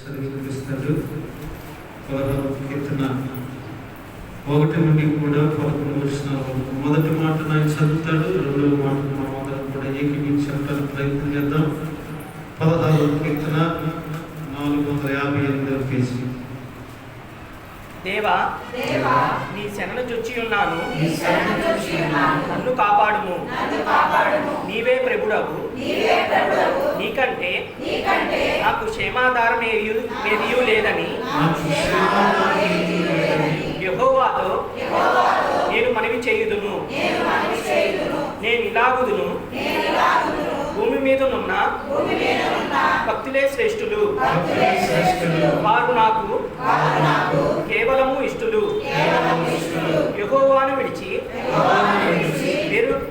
చదివిపిస్తాడు. 16వ కీర్తన 1 నుండి కూడా 11 వచనాలు. మొదటి మాట ఆయన చదువుతాడు, రెండవ మాట మనం అందరం కూడా ఏకీభించడానికి ప్రయత్నం చేద్దాం. 16వ కీర్తన 458వ పేజీ. దేవా, నీ శరణు చొచ్చి ఉన్నాను, నన్ను కాపాడుము. నీవే ప్రభుడవు, నీకంటే నాకు క్షేమాధారం ఏదియూ లేదని యెహోవాతో నేను మనవి చేయుదును. నేను ఇలాగుదును, భూమి మీదనున్న భక్తులే శ్రేష్ఠులు, వారు నాకు కేవలము ఇష్టలు. యెహోవాను విడిచి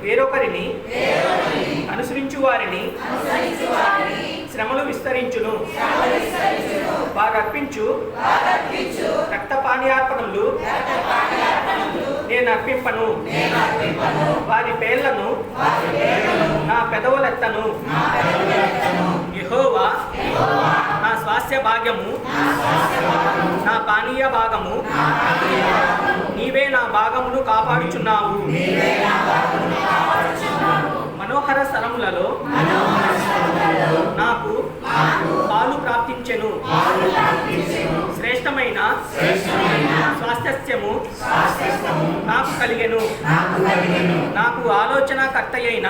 వేరొకరిని అనుసరించు వారిని శ్రమలు విస్తరించును. వారు అర్పించు రక్తపానీయార్పణలు నేను అర్పింపను. వారి పేర్లను నా పెదవులెత్తను. యెహోవా నా స్వాస్థ్య భాగ్యము, నా పానీయ భాగము, నీవే నా భాగమును కాపాడుచున్నావు. మనోహర స్థలములలో నాకు పాలు ప్రాప్తించెను. శ్రేష్టమైన స్వాస్థ్యము నాకు కలిగెను. నాకు ఆలోచన కర్తయైన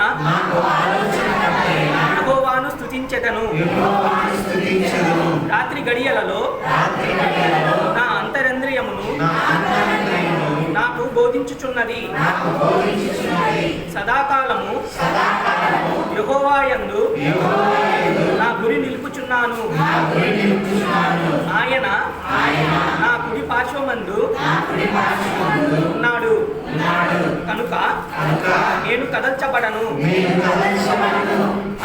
యెహోవాను స్తుతించెదను. రాత్రి గడియలలో నా అంతరంద్రియమును నాకు బోధించుచున్నది. సదాకాలము యెహోవాయందు నా గురి నిలుపుచున్నాను. ఆయన నా కుడి పార్శ్వమందు ఉన్నాడు కనుక నేను కదల్చబడను.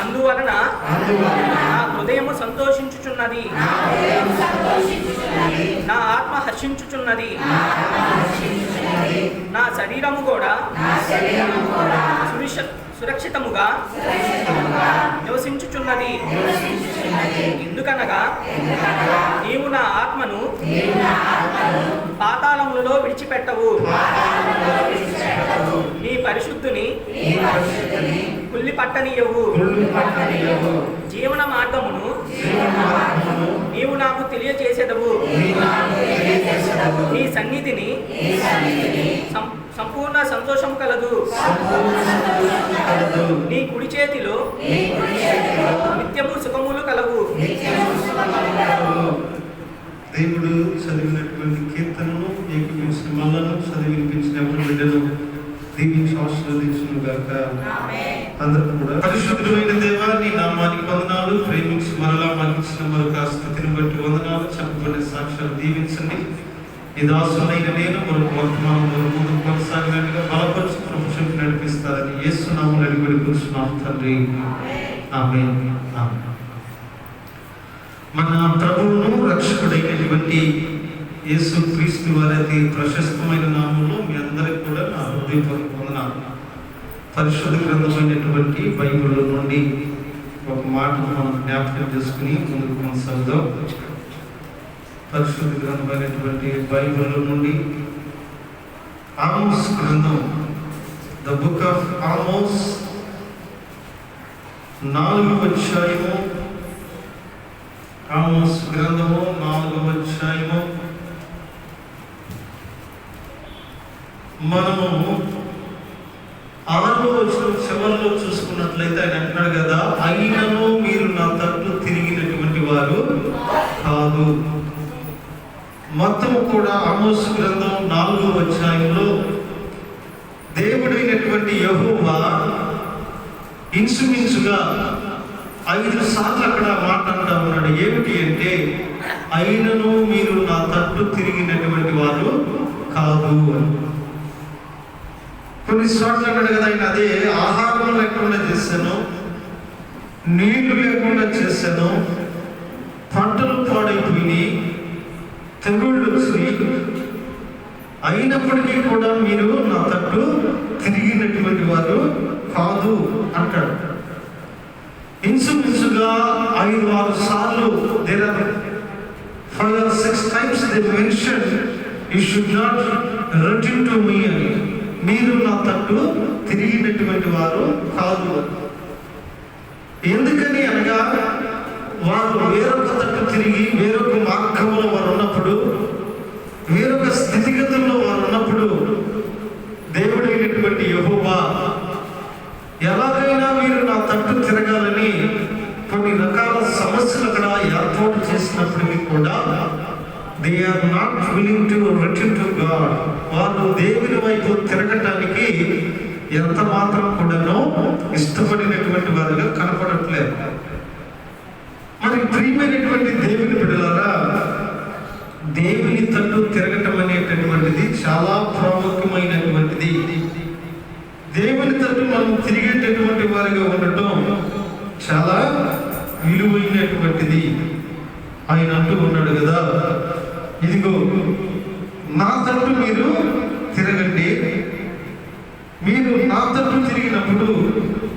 అందువలన నా హృదయము సంతోషించుచున్నది, నా ఆత్మ హర్షించుచున్నది. నా శరీరము కూడా సురక్షితముగా నివసించుచున్నది. ఎందుకనగా నీవు నా ఆత్మను పాతాళములలో విడిచిపెట్టవు. నీ పరిశుద్ధుని కుల్లి పట్టనీయవు. జీవన మార్గమును నీవు నాకు తెలియజేసేదవు. నీ సన్నిధిని సంపూర్ణ సంతోషం కలదు. నీ కుడి చేతిలో నిత్యము సుఖములు కలవు. దేవుడు చదివినటువంటి కీర్తనను ఏకీపించిన మళ్ళను చదివి వినిపించిన ఎవరు బిడ్డను దీవించి ఆశీర్వదించును గాక. అందరూ కూడా పరిశుద్ధమైన దేవా, నీ నామానికి వందనాలు. ప్రేమించి మరలా మరణించిన మరొక స్థితిని బట్టి వందనాలు. చెప్పబడిన సాక్ష్యాలు దీవించండి. ఈ దాసులైన నేను మరొక వర్తమానం ముందుకు కొనసాగినట్టుగా బలపరిచి ప్రపంచం నడిపిస్తారని యేసు నామములో అడిగి వేడుకుంటున్నాం తండ్రి. ఆమేన్. మన ప్రభువును రక్షకుడైనటువంటి యేసు క్రీస్తు వారి అతి ప్రశస్తమైన నామంలో మీ అందరికీ కూడా నా హృదయపూర్వక వందనాలు. పరిశుద్ధ గ్రంథమైనటువంటి బైబిల్ నుండి ఒక మాట మనం జ్ఞాపకం చేసుకుని ముందుకు కొనసాగుదాం. పరిశుద్ధ గ్రంథమైనటువంటి బైబిల్ నుండి ఆమోస్ గ్రంథం, ద బుక్ ఆఫ్ ఆమోస్, 4వ అధ్యాయము. ఆమోస్ గ్రంథము 4వ అధ్యాయము. మనము 6వ వచనం చివరిలో చూసుకున్నట్లయితే ఆయన అంటున్నాడు కదా, అయినను మీరు నా తట్టు తిరిగినటువంటి వారు కాదు. మొత్తం కూడా ఆమోస్ గ్రంథం 4వ అధ్యాయంలో దేవుడైనటువంటి యెహోవా ఇంచుమించుగా 5 సార్లు అక్కడ మాట్లాడుతూ ఉన్నాడు. ఏమిటి అంటే, అయినను మీరు నా తట్టు తిరిగినటువంటి వారు కాదు అని. కొన్ని చోట్ల అన్నాడు కదా ఆయన, అదే ఆహారం లేకుండా చేశాను, నీళ్లు లేకుండా చేశాను, పంటలు పాడైపోయి, తెగుళ్ళు వచ్చి, అయినప్పటికీ కూడా మీరు నా తట్టు తిరిగినటువంటి వారు కాదు అంటాడు. ఇంచుమించుగా 5-6 సార్లు times they mention, you should not return to me అని. మీరు నా తట్టు తిరిగినటువంటి వారు కాదు. ఎందుకని అనగా వారు వేరొక తట్టు తిరిగి వేరొక మార్గంలో వారు ఉన్నప్పుడు, వేరొక స్థితిగతుల్లో వారు ఉన్నప్పుడు దేవుడైనటువంటి యెహోవా ఎలాగైనా మీరు నా తట్టు తిరగాలని కొన్ని రకాల సమస్యలు అక్కడ ఏర్పాటు చేసినప్పటికీ కూడా they are not willing to return to God. వాళ్ళు దేవుని వైపు తిరగటానికి ఎంత మాత్రం కూడాను ఇష్టపడినటువంటి వారుగా కనపడట్లేదు. మరి ప్రియమైనటువంటి దేవుని బిడ్డలారా, దేవుని తట్టు తిరగటం అనేటటువంటిది చాలా ప్రాముఖ్యమైనటువంటిది. దేవుని తట్టు మనం తిరిగేటటువంటి వారిగా ఉండటం చాలా విలువైనటువంటిది. ఆయన అంటూ ఉన్నాడు కదా, ఇదిగో నా తట్టు మీరు తిరగండి, మీరు నా తట్టు తిరిగినప్పుడు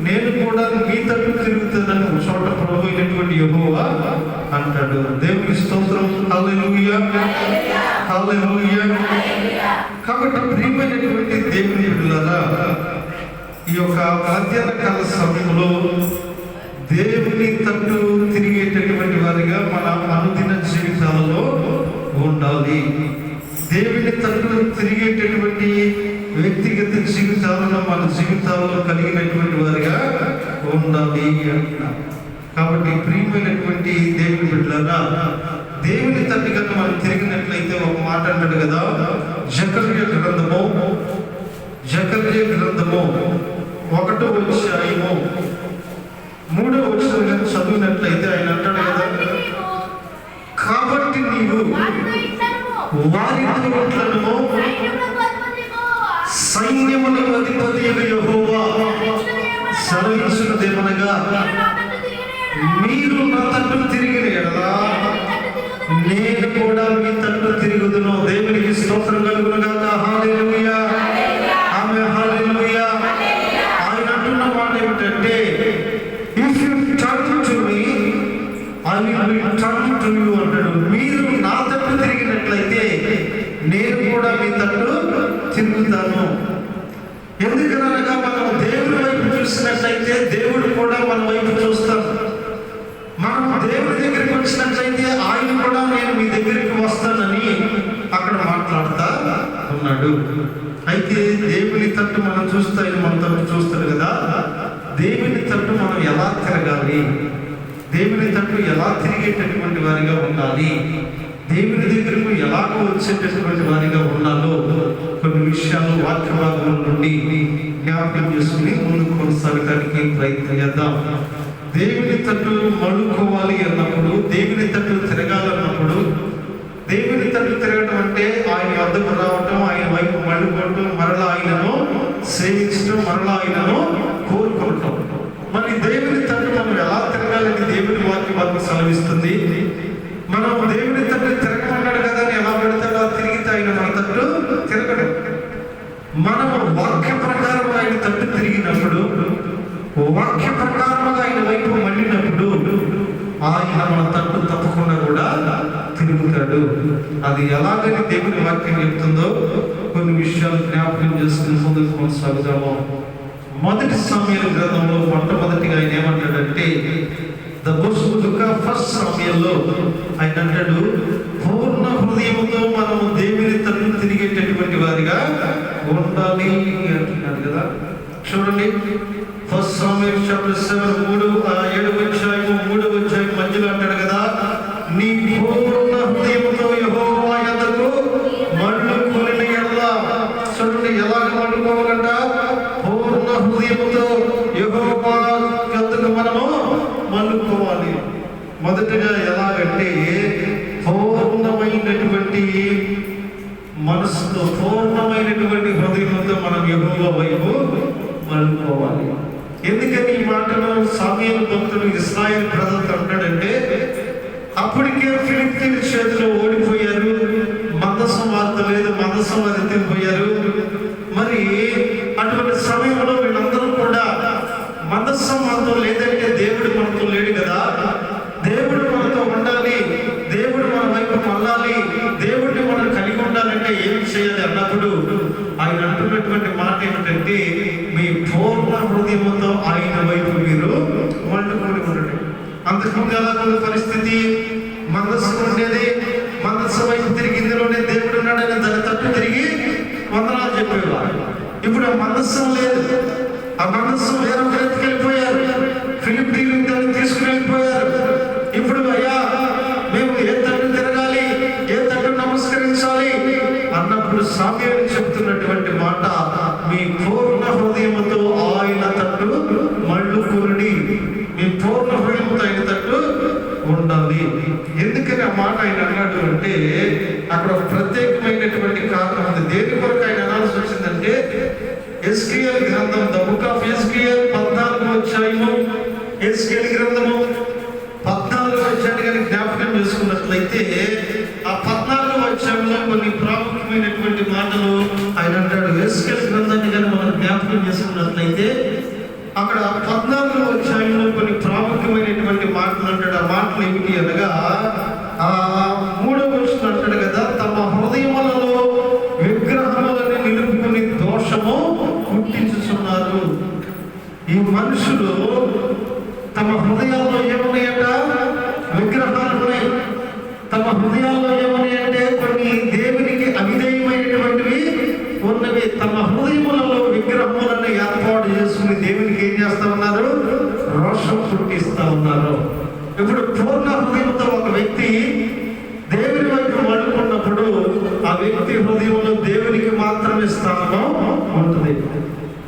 నేను కూడా మీ తట్టు తిరుగుతానని చోట ప్రభు అయినటువంటి యెహోవా అంటాడు. దేవుని స్తోత్రం. హల్లెలూయా, హల్లెలూయా. కాబట్టి ప్రియమైనటువంటి దేవుని బిడ్డలారా, ఈ యొక్క మధ్యాహ్న కాల సమయంలో దేవుని తట్టు తిరిగేటటువంటి వారిగా మన అనుదిన జీవితాలలో ఉండాలి. దేవుని తట్టు తిరిగేటటువంటి వ్యక్తిగత జీవితాలను మన జీవితాలలో కలిగినటువంటి వారిగా ఉండాలి అంటున్నారు. కాబట్టి ప్రియమైనటువంటి దేవుని బిడ్డలారా, దేవుని తట్టు కన్నా మనం తిరిగినట్లయితే ఒక మాట అన్నాడు కదా, జకర్యా గ్రంథము 1వ అధ్యాయము 3వ వచనం చదివినట్లయితే ఆయన అంటాడు కదా, కాబట్టి నీవు వారితో ఇట్లను సైన్యములకు అధిపతియగు యెహోవా సెలవిచ్చినదేమనగా, మీరు నా తట్టు తిరిగిన యెడల నేను కూడా మీ తట్టు తిరుగుదును. దేవునికి స్తోత్రం కలుగును గాక. హల్లెలూయా, ఆమేన్, హల్లెలూయా. ఆయన అంటున్న మాట ఏమిటంటే, if U turn to me I will turn to you అంటాడు. మీరు నా తట్టు తిరిగినట్లయితే నేను కూడా మీ తట్టు తిరుగుతాను. ఎందుకనగా మనం దేవుడి వైపు చూసినట్లయితే దేవుడు కూడా మన వైపు చూస్తాడు. మనం దేవుడి దగ్గరికి వచ్చినట్లయితే ఆయన కూడా నేను మీ దగ్గరికి వస్తానని అక్కడ మాట్లాడుతా ఉన్నాడు. అయితే దేవుని తట్టు మనం చూస్తే మన తట్టు చూస్తాడు కదా, దేవుని తట్టు మనం ఎలా తిరగాలి, దేవుని తట్టు ఎలా తిరిగేటటువంటి వారిగా ఉండాలి, దేవుని దగ్గరకు ఎలాగ వచ్చేటటువంటి వారిగా ఉన్నాలో కొన్ని విషయాలు వాక్య భాగం నుండి జ్ఞాపకం చేసుకుని ముందుకు కొనసాగడానికి ప్రయత్నం చేద్దాం. దేవుని తట్టు మళ్ళుకోవాలి అన్నప్పుడు, దేవుని తట్టు తిరగాలన్నప్పుడు, దేవుని తట్టు తిరగటం అంటే ఆయన వద్దకు రావటం, ఆయన వైపు మళ్ళుకోవటం, మరలా ఆయనను సేవించడం, మరలా ఆయనను కోరుకోవటం. మరి దేవుని తట్టు మనం ఎలా తిరగాలని దేవుని వాక్యం మనకు సెలవిస్తుంది. మనం దేవుని తట్టు తిరగమన్నాడు కదా అని ఎలా పెడతాడో తిరిగితే ఆయన మన తట్టు తిరగడం. మనం వాక్య ప్రకారం ఆయన తట్టు తిరిగినప్పుడు, వాక్య ప్రకారంగా ఆయన వైపు మళ్ళినప్పుడు ఆయన మన తట్టు తప్పకుండా కూడా తిరుగుతాడు. అది ఎలాగని దేవుని వాక్యం చెప్తుందో కొన్ని విషయాలు జ్ఞాపకం చేసుకుని ముందుకు కొనసాగుతాము. 1 సమూయేలు గ్రంథంలో మొట్టమొదటిగా ఆయన ఏమంటాడంటే, ఫస్ట్ సమయంలో ఆయన అంటాడు, పూర్ణ హృదయంతో మనము దేవుని తట్టు తిరిగేటటువంటి వారిగా ఉండాలి అంటున్నాడు కదా. చూడండి, 1 సమూయేలు చాప్టర్ 7 7వ అధ్యాయం 3వ అధ్యాయం మధ్యలో అంటాడు కదా, నీ పూర్ణ హృదయంతో యెహోవా యొద్దకు మళ్ళుకొనిన యెడల. చూడండి ఎలాగ మళ్ళుకోవాలంట, పూర్ణ హృదయంతో యెహోవా యొద్దకు మనము మళ్ళుకోవాలి. మొదటిగా ఎలాగంటే పూర్ణమైనటువంటి మనసుతో, పూర్ణమైనటువంటి హృదయంతో మనం యెహోవా వైపు మళ్ళుకోవాలి. ఎందుకని ఈ మాటను సమూయేలు భక్తుడు ఇశ్రాయేలు ప్రజలతో అంటాడంటే, అప్పటికే ఫిలిష్తీయుల చేతిలో ఓడిపోయారు, మందసం వార్త లేదు, మందసం ఎత్తిపోయారు. మరి అటువంటి సమయంలో వీళ్ళందరూ కూడా మందసం మనతో లేదంటే దేవుడు మనతో లేడు కదా, దేవుడు మనతో ఉండాలి, దేవుడు మన వైపు మళ్ళాలి, ఏమంటే మీ పూర్ణ హృదయంతో ఆయన వైపు మీరు మళ్ళుకొని ఉండండి. అంతకుముందు ఎలా ఉన్న పరిస్థితి, మనస్సు ఉండేది, మనస్సు వైపు తిరిగి ఇందులోనే దేవుడు ఉన్నాడని దాని తట్టు తిరిగి వందనాలు చెప్పేవారు. ఇప్పుడు ఆ మనస్సు లేదు, ఆ మనస్సు వేరే వెళ్ళిపోయారు, ఫిలిప్పీలు దాన్ని తీసుకుని వెళ్ళిపోయారు. ఇప్పుడు అయ్యా మేము ఏ తట్టు తిరగాలి, ఏ తట్టు నమస్కరించాలి అన్నప్పుడు సామ్యులు చెప్తున్నటువంటి మాట, మీ పూర్ణ హృదయముతో ఆయన తట్టు మళ్ళుకొని, మీ పూర్ణ హృదయంతో ఆయన తట్టు ఉండాలి. ఎందుకని ఆ మాట ఆయన అన్నాడు అంటే అక్కడ ఒక ప్రత్యేకమైనటువంటి కారణం ఉంది. దేని కొరకు ఆయన అనాల్సి వచ్చిందంటే ఎస్కేఎల్ గ్రంథం, ద బుక్ ఆఫ్ ఎస్కేఎల్ 14వ అధ్యాయము, ఎస్కేఎల్ గ్రంథము 14వ అధ్యాయాన్ని కానీ జ్ఞాపకం చేసుకున్నట్లయితే ఆ 14వ అధ్యాయంలో కొన్ని ప్రాముఖ్యమైనటువంటి మాటలు ఆయన అంటాడు. ఎస్కేఎల్ గ్రంథాన్ని కానీ మనం జ్ఞాపకం చేసుకున్నట్లయితే అక్కడ 14వ అధ్యాయంలో కొన్ని ప్రాముఖ్యమైనటువంటి మాటలు అంటాడు. ఆ మాటలు ఏమిటి అనగా 3వ వచనం అంటాడు కదా, తమ హృదయములలో విగ్రహములను నిలుపుకుని దోషము పుట్టించుచున్నారు. ఈ మనుషులు తమ హృదయాల్లో ఏమున్నాయట? విగ్రహాలు ఉన్నాయి. తమ హృదయాల్లో ఏమున్నాయంటే కొన్ని దేవునికి అవిధేయమైనటువంటివి ఉన్నవి. తమ హృదయములలో విగ్రహములను ఏర్పాటు చేసుకుని దేవునికి ఏం చేస్తా ఉన్నారు? రోషం పుట్టిస్తా ఉన్నారు. ఇప్పుడు పూర్ణ హృదయంతో ఒక వ్యక్తి దేవుని వైపు మళ్ళుకున్నప్పుడు ఆ వ్యక్తి హృదయంలో దేవునికి మాత్రమే స్థానం ఉంటుంది.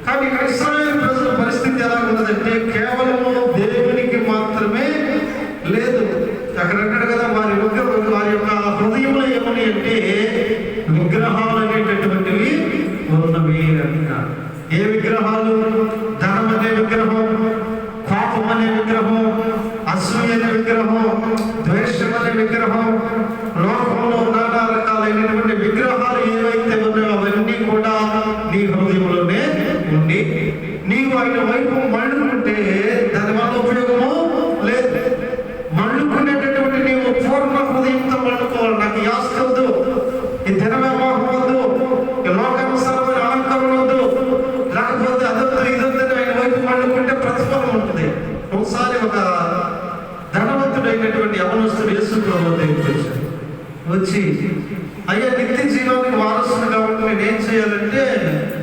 కానీ ఇక్కడ ఇశ్రాయేలు ప్రజల పరిస్థితి ఎలా ఉన్నదంటే కేవలము దేవునికి మాత్రమే లేదు. అక్కడ అంటాడు కదా, వారి యొక్క హృదయంలో ఏమని అంటే విగ్రహాలు అనేటటువంటివి ఉన్నవి అంటున్నారు. ఏ విగ్రహాలు? ధనం అనే విగ్రహం, కోపం అనే విగ్రహం, అసూయ అనే విగ్రహం, ద్వేషం అనే విగ్రహం, లోకంలో నానా రకాలైనటువంటి విగ్రహాలు ఏవైతే ఉన్నాయో అవన్నీ కూడా నీ హృదయంలోనే ఉండి నీవు ఆయన వైపు మళ్ళుకుంటే దానివల్ల ఉపయోగము లేదు. మళ్ళుకునేటటువంటి నీవు పూర్ణ హృదయంతో మళ్ళుకోవాలి. నాకు ఈ ఆస్తి వద్దు, ఈ ధనవ్యామోహం వద్దు, ఈ లోకానుసారమైన అలంకరణ వద్దు, లేకపోతే అదొద్దు ఇదొద్దని ఆయన వైపు మళ్ళుకుంటే ప్రతిఫలం ఉంటుంది. ఒకసారి ఒక ధనవంతుడైనటువంటి యవనస్తుడు యేసు ప్రభువు దగ్గరికి వచ్చాడు. వచ్చి అయ్యా నిత్య జీవానికి వారసుడు కాబట్టి నేనేం చేయాలంటే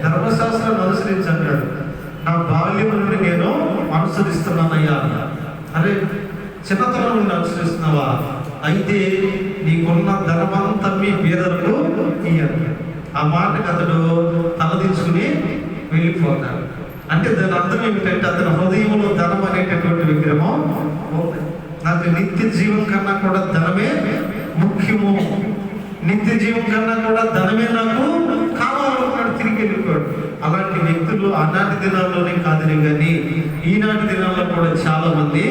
ధర్మశాస్త్రాన్ని అనుసరించన్నాడు. నా బాల్యం నుండి నేను అనుసరిస్తున్నానయ్యా. అరే చిన్నతనం నుండి అనుసరిస్తున్నావా? అయితే నీకున్న ధనమంతా మీ పేదలకు ఇయ్యాలి. ఆ మాటకు అతడు తలదించుకుని వెళ్ళిపోతాడు. అంటే దాని అర్థం ఏమిటంటే అతని హృదయంలో ధనం అనేటటువంటి విగ్రహం ఉంది. నాకు నిత్య జీవం కన్నా కూడా ధనమే ముఖ్యము, నిత్య జీవం కన్నా కూడా ధనమే నాకు కావాలన్నాడు, తిరిగి వెళ్ళిపోయాడు. అలాంటి వ్యక్తులు ఆనాటి దినాల్లోనే కాదని కానీ ఈనాటి దినాల్లో కూడా చాలా మంది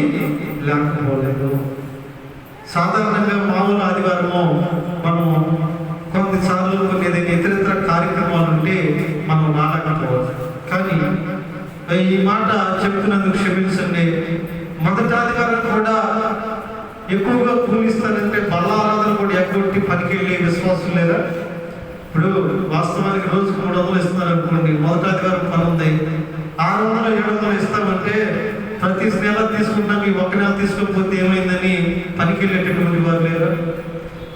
లేకపోలేదు. సాధారణంగా మామూలు ఆదివారము మనం కొన్నిసార్లు కొన్ని ఏదైనా ఇతరితర కార్యక్రమాలు ఉంటే మనం రాలేకపోవచ్చు. కానీ ఈ మాట చెప్తున్నందుకు క్షమించండి. మొదటి ఆదివారం కూడా ఎక్కువగా పూజిస్తారంటే బల్లారాధన కూడా ఎగ్గొట్టి పనికి వెళ్ళే విశ్వాసం లేదా? ఇప్పుడు వాస్తవానికి రోజుకు 300 ఇస్తున్నారు అనుకోండి, మొదటి ఆదివారం పని ఉంది, 600 700 ఇస్తామంటే ప్రతి నెల తీసుకుంటాం, ఈ ఒక నెల తీసుకోకపోతే ఏమైందని పనికి వెళ్ళేటటువంటి వారు లేరా?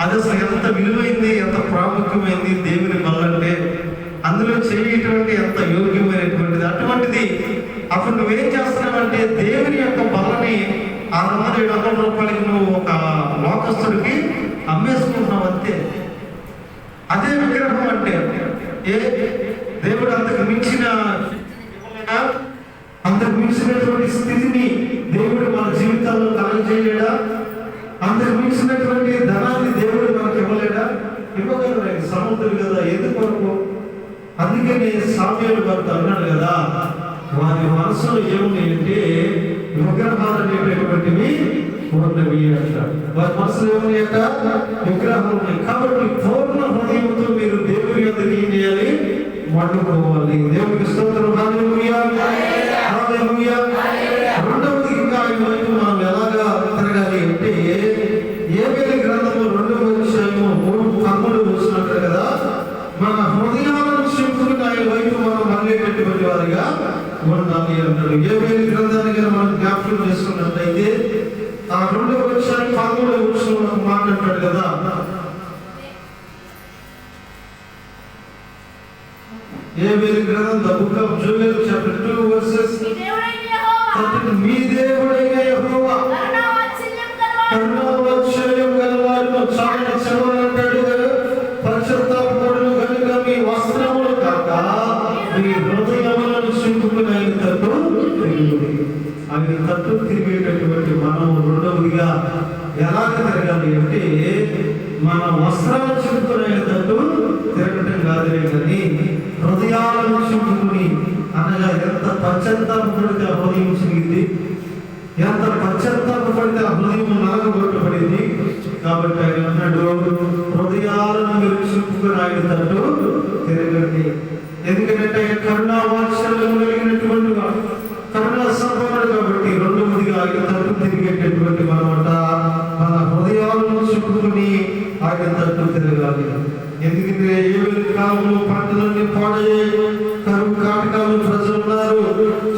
అది అసలు ఎంత విలువైంది, ఎంత ప్రాముఖ్యమైంది దేవుని బలంటే, అందులో చేయటువంటి ఎంత యోగ్యమైనటువంటిది. అటువంటిది అప్పుడు నువ్వేం చేస్తున్నావంటే దేవుని యొక్క బలని 600-700 రూపాయలకి నువ్వు ఒక లోకస్తుడికి అమ్మేసుకుంటున్నావు అంతే. అదే విగ్రహం అంటే దేవుడు అంతకు మించినటువంటి స్థితిని దేవుడు మన జీవితాల్లో కలగజేయలేడా? అంతకు మించినటువంటి ధనాన్ని దేవుడు మనకు ఇవ్వలేడా? ఇవ్వగలరా? సముద్రుడు కదా, ఎందుకొరకు? అందుకని సామ్యులు భర్త అన్నాడు కదా, వారి మనసులో ఏమున్నాయంటే విగ్రహాలు అనేటటువంటివి ఉన్నవి అంటారు. వారి మనసులో ఏమున్నాయట? విగ్రహాలు ఉన్నాయి. కాబట్టి పూర్ణ హృదయంతో మీరు దేవుని యొద్దకు ఏం చేయాలి? మళ్ళుకోవాలి. దేవునికి స్తోత్రం. హల్లెలూయా, హల్లెలూయా. రెండవది ఇంకా ఈ వైపు మనం ఎలాగా తిరగాలి అంటే ఏబేలు గ్రంథము 2వ అధ్యాయము 3-13 చూసినట్టు కదా, మన హృదయాలను చెప్పుకుని ఆయన వైపు మనం మళ్ళేటట్టు అంటాడు కదా, యోవేలు గ్రంథం the book of Joel chapter 2 versus 13 మీ దేవుడైన యెహోవా కరుణావాత్సల్యం గలవాడు చాలని చదవాలంటాడు. పశ్చాత్తాపపడును కనుక మీ వస్త్రములు కాక మీ హృదయములను చింపుకుని ఆయన తట్టు తిరుగుడి. ఆయన తట్టు తిరిగేటటువంటి మనం రెండవదిగా ఎలాగ తిరగాలి అంటే మన వస్త్రాలు చింపుకుని ఆయన తట్టు తిరగటం కాదులే కానీ హృదయాలను చింపుకుని, అనగా ఎంత పశ్చాత్తాపపడితే ఆ హృదయం చిరిగింది, ఎంత పశ్చాత్తాపపడితే ఆ హృదయం నలగొట్టబడింది. కాబట్టి ఆయన అన్నాడు, హృదయాలను మీరు చింపుకుని ఆయన తట్టు తిరగండి. ఎందుకంటే ఆయన కరుణా వాత్సల్యం కలిగినటువంటి వాడు, కరుణా సంపన్నుడు. కాబట్టి రెండవదిగా ఆయన తట్టు తిరిగేటటువంటి మనమాట మన హృదయాలను చింపుకుని ఆయన తట్టు తిరగాలి. ఎందుకంటే యోవేలు కాలంలో పంటలన్నీ పాడయ్యాయి, కరువు కాటకాలు ప్రజలున్నారు,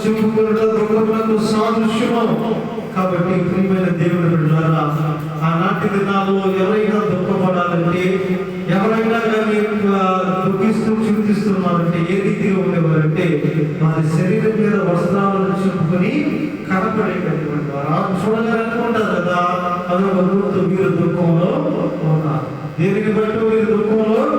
చింపుకున్న దుఃఖములకు సాదృశ్యము. కాబట్టి ప్రియమైన దేవుని బిడ్డలారా, ఆనాటి దినాల్లో ఎవరైనా దుఃఖపడాలంటే, ఎవరైనా కానీ దుఃఖిస్తూ చింతిస్తున్నారంటే ఏ రీతిగా ఉండేవారంటే వారి శరీరం మీద వస్త్రాలను చింపుకొని కనపడేటట్టు